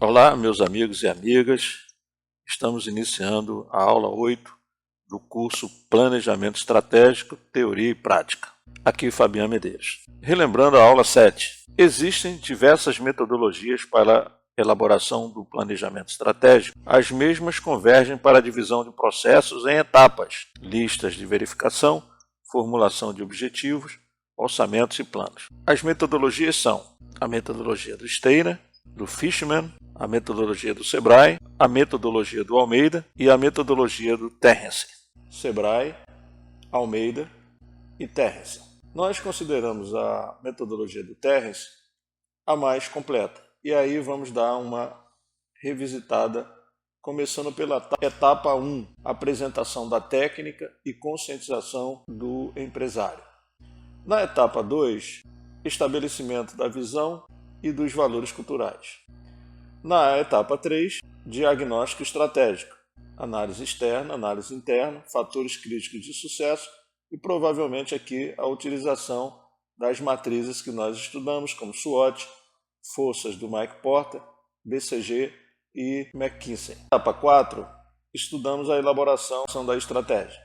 Olá, meus amigos e amigas. Estamos iniciando a aula 8 do curso Planejamento Estratégico, Teoria e Prática. Aqui Fabiano Medeiros. Relembrando a aula 7. Existem diversas metodologias para a elaboração do planejamento estratégico. As mesmas convergem para a divisão de processos em etapas, listas de verificação, formulação de objetivos, orçamentos e planos. As metodologias são a metodologia do Steiner, do Fishman, a metodologia do Sebrae, a metodologia do Almeida e a metodologia do Terence. Sebrae, Almeida e Terence. Nós consideramos a metodologia do Terence a mais completa. E aí vamos dar uma revisitada, começando pela etapa 1, apresentação da técnica e conscientização do empresário. Na etapa 2, estabelecimento da visão e dos valores culturais. Na etapa 3, diagnóstico estratégico, análise externa, análise interna, fatores críticos de sucesso e provavelmente aqui a utilização das matrizes que nós estudamos, como SWOT, forças do Mike Porter, BCG e McKinsey. Na etapa 4, estudamos a elaboração da estratégia,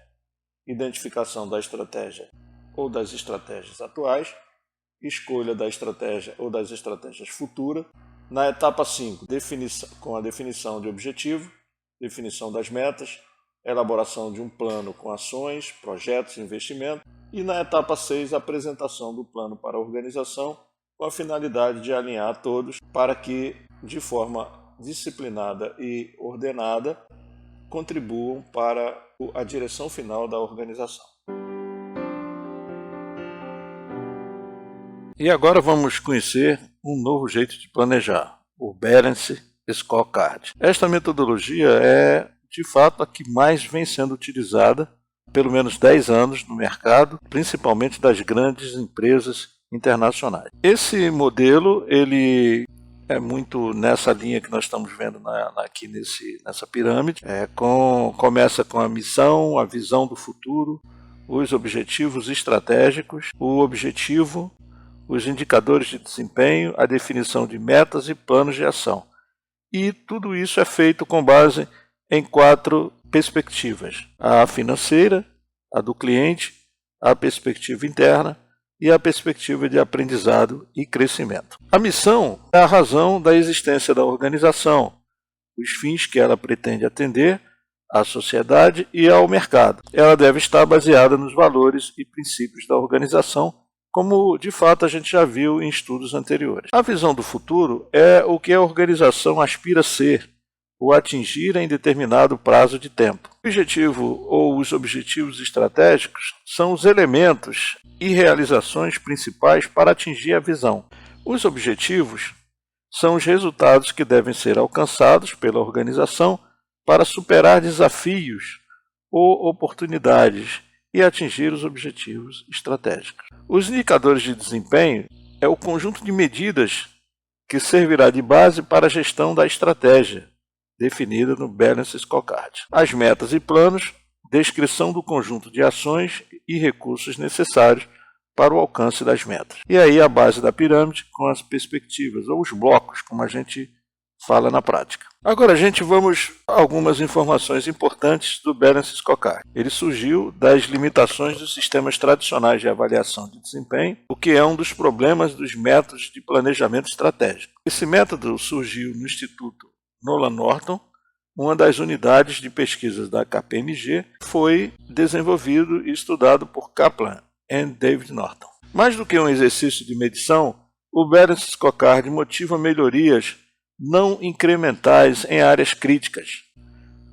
identificação da estratégia ou das estratégias atuais, escolha da estratégia ou das estratégias futuras. Na etapa 5, com a definição de objetivo, definição das metas, elaboração de um plano com ações, projetos e investimentos. E na etapa 6, a apresentação do plano para a organização, com a finalidade de alinhar todos para que, de forma disciplinada e ordenada, contribuam para a direção final da organização. E agora vamos conhecer um novo jeito de planejar, o Balance Scorecard. Esta metodologia é, de fato, a que mais vem sendo utilizada há pelo menos 10 anos no mercado, principalmente das grandes empresas internacionais. Esse modelo ele é muito nessa linha que nós estamos vendo aqui nessa pirâmide. Começa com a missão, a visão do futuro, os objetivos estratégicos, o objetivo, os indicadores de desempenho, a definição de metas e planos de ação. E tudo isso é feito com base em 4 perspectivas: a financeira, a do cliente, a perspectiva interna e a perspectiva de aprendizado e crescimento. A missão é a razão da existência da organização, os fins que ela pretende atender à sociedade e ao mercado. Ela deve estar baseada nos valores e princípios da organização, como de fato a gente já viu em estudos anteriores. A visão do futuro é o que a organização aspira a ser ou atingir em determinado prazo de tempo. O objetivo ou os objetivos estratégicos são os elementos e realizações principais para atingir a visão. Os objetivos são os resultados que devem ser alcançados pela organização para superar desafios ou oportunidades e atingir os objetivos estratégicos. Os indicadores de desempenho é o conjunto de medidas que servirá de base para a gestão da estratégia, definida no Balance Scorecard. As metas e planos, descrição do conjunto de ações e recursos necessários para o alcance das metas. E aí a base da pirâmide com as perspectivas, ou os blocos, como a gente fala na prática. Agora, vamos a algumas informações importantes do Balance Scorecard. Ele surgiu das limitações dos sistemas tradicionais de avaliação de desempenho, o que é um dos problemas dos métodos de planejamento estratégico. Esse método surgiu no Instituto Nolan Norton, uma das unidades de pesquisas da KPMG, foi desenvolvido e estudado por Kaplan e David Norton. Mais do que um exercício de medição, o Balance Scorecard motiva melhorias não incrementais em áreas críticas,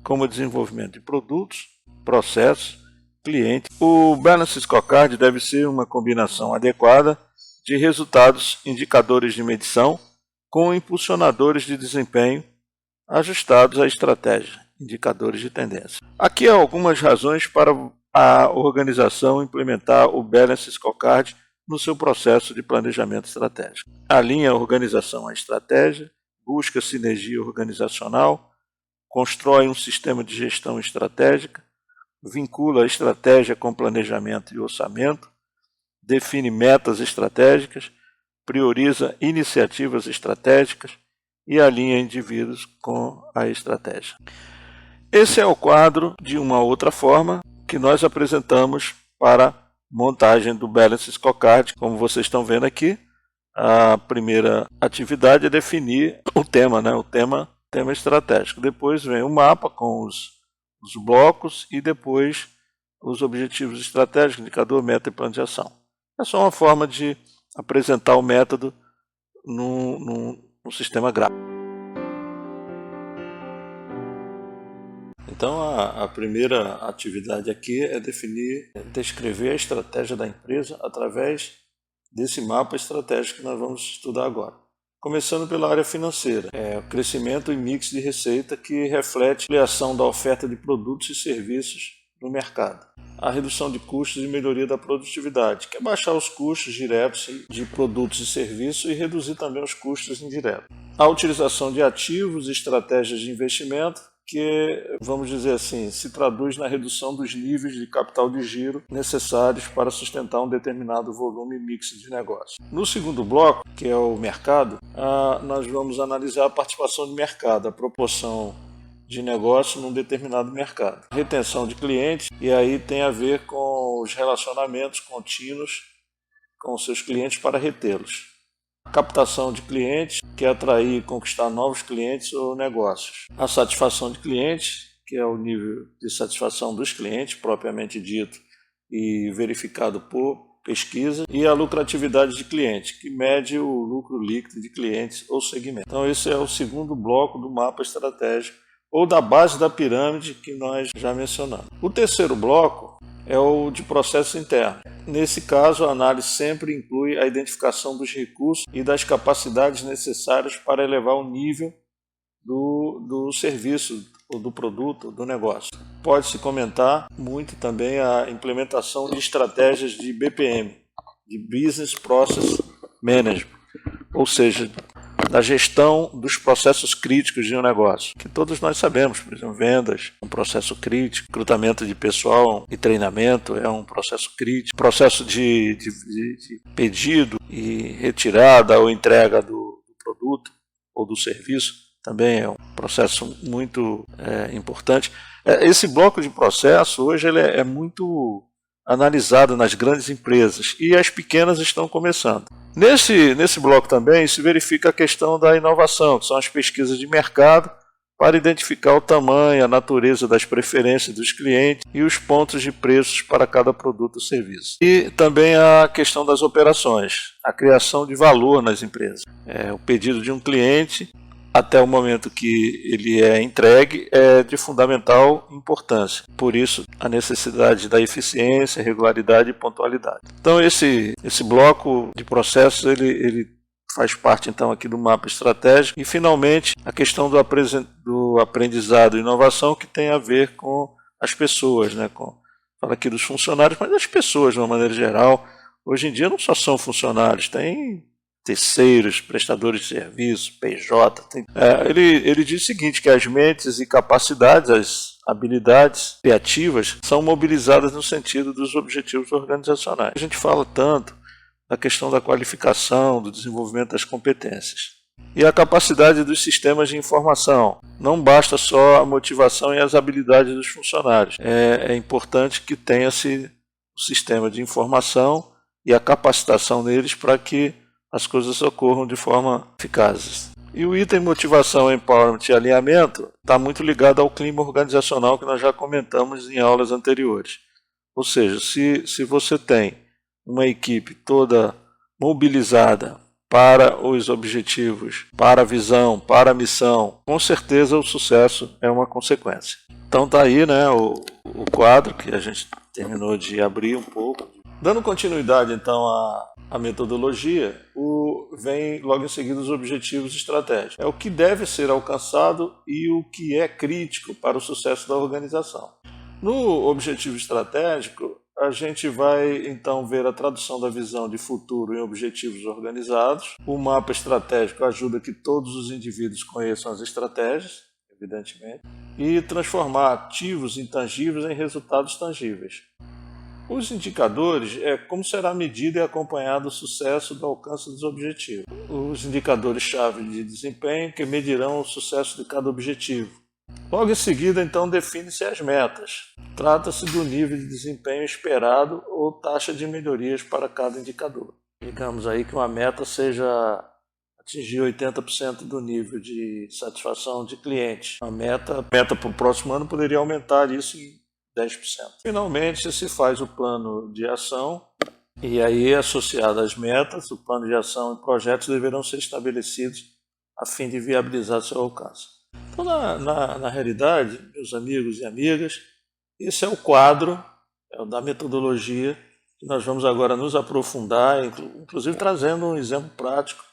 como o desenvolvimento de produtos, processos, clientes. O Balance Scorecard deve ser uma combinação adequada de resultados, indicadores de medição, com impulsionadores de desempenho ajustados à estratégia, indicadores de tendência. Aqui há algumas razões para a organização implementar o Balance Scorecard no seu processo de planejamento estratégico. Alinha a organização à estratégia, busca sinergia organizacional, constrói um sistema de gestão estratégica, vincula a estratégia com planejamento e orçamento, define metas estratégicas, prioriza iniciativas estratégicas, e alinha indivíduos com a estratégia. Esse é o quadro de uma outra forma que nós apresentamos para montagem do Balance Scorecard. Como vocês estão vendo aqui, a primeira atividade é definir o tema, né? O tema estratégico. Depois vem o mapa com os blocos e depois os objetivos estratégicos, indicador, meta e plano de ação. É só uma forma de apresentar o método num sistema gráfico. Então, a primeira atividade aqui é descrever a estratégia da empresa através desse mapa estratégico que nós vamos estudar agora. Começando pela área financeira, o crescimento e mix de receita que reflete a ampliação da oferta de produtos e serviços no mercado. A redução de custos e melhoria da produtividade, que é baixar os custos diretos de produtos e serviços e reduzir também os custos indiretos. A utilização de ativos e estratégias de investimento, que, vamos dizer assim, se traduz na redução dos níveis de capital de giro necessários para sustentar um determinado volume mix de negócio. No segundo bloco, que é o mercado, nós vamos analisar a participação de mercado, a proporção de negócio num determinado mercado. Retenção de clientes, e aí tem a ver com os relacionamentos contínuos com seus clientes para retê-los. Captação de clientes, que é atrair e conquistar novos clientes ou negócios. A satisfação de clientes, que é o nível de satisfação dos clientes, propriamente dito, e verificado por pesquisa. E a lucratividade de cliente, que mede o lucro líquido de clientes ou segmento. Então esse é o segundo bloco do mapa estratégico, ou da base da pirâmide que nós já mencionamos. O terceiro bloco é o de processo interno. Nesse caso, a análise sempre inclui a identificação dos recursos e das capacidades necessárias para elevar o nível do serviço, ou do produto, do negócio. Pode-se comentar muito também a implementação de estratégias de BPM, de Business Process Management, ou seja, da gestão dos processos críticos de um negócio, que todos nós sabemos, por exemplo, vendas, um processo crítico, recrutamento de pessoal e treinamento é um processo crítico, processo de pedido e retirada ou entrega do produto ou do serviço também é um processo muito importante. Esse bloco de processo hoje ele é muito analisado nas grandes empresas e as pequenas estão começando. Nesse bloco também se verifica a questão da inovação, que são as pesquisas de mercado para identificar o tamanho, a natureza das preferências dos clientes e os pontos de preços para cada produto ou serviço. E também a questão das operações, a criação de valor nas empresas. O pedido de um cliente até o momento que ele é entregue é de fundamental importância. Por isso, a necessidade da eficiência, regularidade e pontualidade. Então, esse bloco de processos, ele faz parte, então, aqui do mapa estratégico. E, finalmente, a questão do aprendizado e inovação, que tem a ver com as pessoas, né? Fala aqui dos funcionários, mas as pessoas, de uma maneira geral, hoje em dia não só são funcionários, tem terceiros, prestadores de serviço, PJ. Ele diz o seguinte, que as mentes e capacidades, as habilidades criativas são mobilizadas no sentido dos objetivos organizacionais. A gente fala tanto da questão da qualificação, do desenvolvimento das competências. E a capacidade dos sistemas de informação. Não basta só a motivação e as habilidades dos funcionários. É importante que tenha-se o sistema de informação e a capacitação deles para que as coisas ocorram de forma eficaz. E o item motivação, empowerment e alinhamento está muito ligado ao clima organizacional que nós já comentamos em aulas anteriores. Ou seja, se você tem uma equipe toda mobilizada para os objetivos, para a visão, para a missão, com certeza o sucesso é uma consequência. Então está aí, né, o quadro que a gente terminou de abrir um pouco. Dando continuidade então à metodologia, vem logo em seguida os objetivos estratégicos. É o que deve ser alcançado e o que é crítico para o sucesso da organização. No objetivo estratégico, a gente vai então ver a tradução da visão de futuro em objetivos organizados. O mapa estratégico ajuda que todos os indivíduos conheçam as estratégias, evidentemente, e transformar ativos intangíveis em resultados tangíveis. Os indicadores é como será medido e acompanhado o sucesso do alcance dos objetivos. Os indicadores-chave de desempenho que medirão o sucesso de cada objetivo. Logo em seguida, então, define-se as metas. Trata-se do nível de desempenho esperado ou taxa de melhorias para cada indicador. Digamos aí que uma meta seja atingir 80% do nível de satisfação de cliente. A meta para o próximo ano poderia aumentar isso em 10%. Finalmente, se faz o plano de ação e aí, associado às metas, o plano de ação e projetos deverão ser estabelecidos a fim de viabilizar seu alcance. Então, na realidade, meus amigos e amigas, esse é o quadro da metodologia que nós vamos agora nos aprofundar, inclusive trazendo um exemplo prático.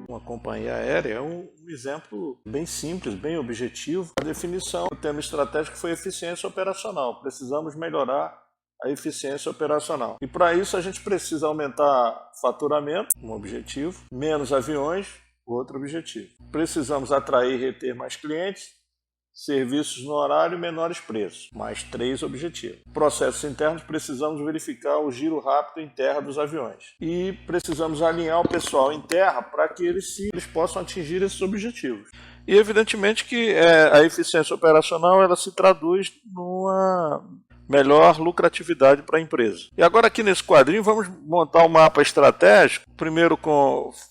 Uma companhia aérea é um exemplo bem simples, bem objetivo. A definição do tema estratégico foi eficiência operacional. Precisamos melhorar a eficiência operacional. E para isso a gente precisa aumentar faturamento, um objetivo, menos aviões, outro objetivo. Precisamos atrair e reter mais clientes, serviços no horário e menores preços, mais 3 objetivos. Processos internos, precisamos verificar o giro rápido em terra dos aviões. E precisamos alinhar o pessoal em terra para que eles possam atingir esses objetivos. E evidentemente que a eficiência operacional ela se traduz numa melhor lucratividade para a empresa. E agora aqui nesse quadrinho vamos montar um mapa estratégico. Primeiro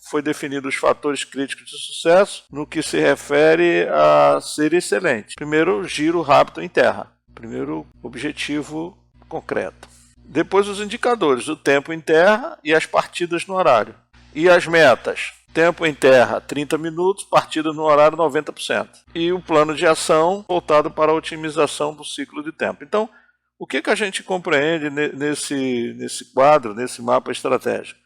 foi definido os fatores críticos de sucesso no que se refere a ser excelente. Primeiro, giro rápido em terra. Primeiro objetivo concreto. Depois os indicadores, o tempo em terra e as partidas no horário. E as metas. Tempo em terra, 30 minutos, partida no horário, 90%. E o plano de ação voltado para a otimização do ciclo de tempo. Então, o que a gente compreende nesse quadro, nesse mapa estratégico?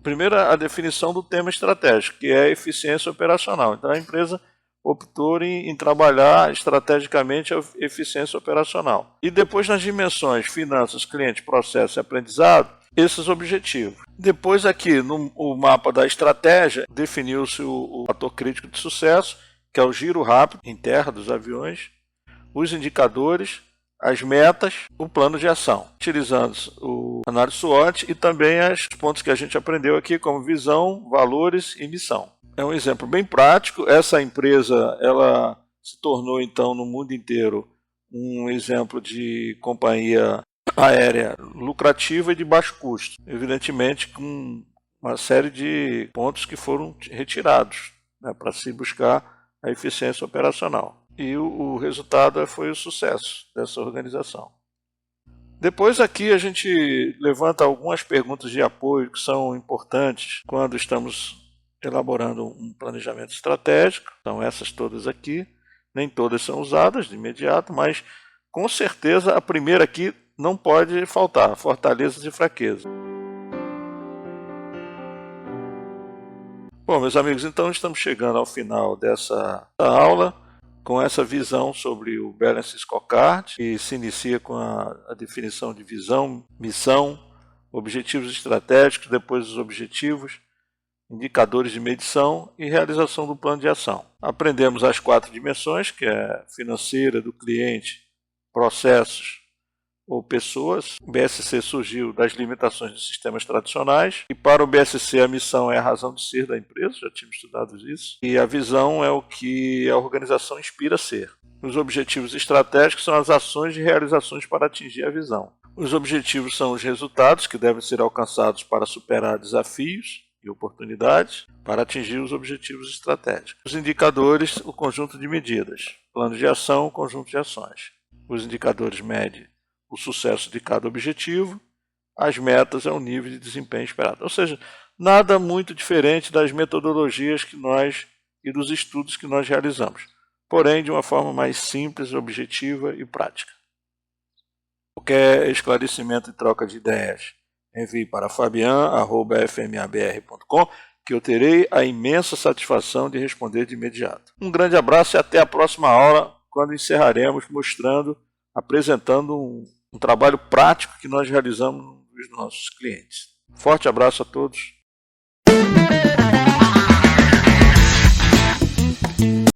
Primeiro, a definição do tema estratégico, que é a eficiência operacional. Então, a empresa optou em trabalhar estrategicamente a eficiência operacional. E depois, nas dimensões finanças, cliente, processo e aprendizado, esses objetivos. Depois, aqui no mapa da estratégia, definiu-se o fator crítico de sucesso, que é o giro rápido em terra dos aviões, os indicadores, as metas, o plano de ação, utilizando o análise SWOT e também os pontos que a gente aprendeu aqui, como visão, valores e missão. É um exemplo bem prático. Essa empresa ela se tornou, então, no mundo inteiro, um exemplo de companhia aérea lucrativa e de baixo custo. Evidentemente, com uma série de pontos que foram retirados, né, para se buscar a eficiência operacional. E o resultado foi o sucesso dessa organização. Depois aqui a gente levanta algumas perguntas de apoio que são importantes quando estamos elaborando um planejamento estratégico. Então essas todas aqui, nem todas são usadas de imediato, mas com certeza a primeira aqui não pode faltar, fortalezas e fraquezas. Bom, meus amigos, então estamos chegando ao final dessa aula, com essa visão sobre o Balanced Scorecard, que se inicia com a definição de visão, missão, objetivos estratégicos, depois os objetivos, indicadores de medição e realização do plano de ação. Aprendemos as 4 dimensões, que é financeira, do cliente, processos ou pessoas. O BSC surgiu das limitações de sistemas tradicionais e para o BSC a missão é a razão de ser da empresa, já tínhamos estudado isso, e a visão é o que a organização inspira a ser. Os objetivos estratégicos são as ações e realizações para atingir a visão. Os objetivos são os resultados que devem ser alcançados para superar desafios e oportunidades para atingir os objetivos estratégicos. Os indicadores, o conjunto de medidas. Plano de ação, o conjunto de ações. Os indicadores medem o sucesso de cada objetivo, as metas é o nível de desempenho esperado. Ou seja, nada muito diferente das metodologias e dos estudos que nós realizamos, porém de uma forma mais simples, objetiva e prática. Qualquer esclarecimento e troca de ideias, envie para fabian@fmabr.com, que eu terei a imensa satisfação de responder de imediato. Um grande abraço e até a próxima aula, quando encerraremos apresentando um trabalho prático que nós realizamos nos nossos clientes. Forte abraço a todos.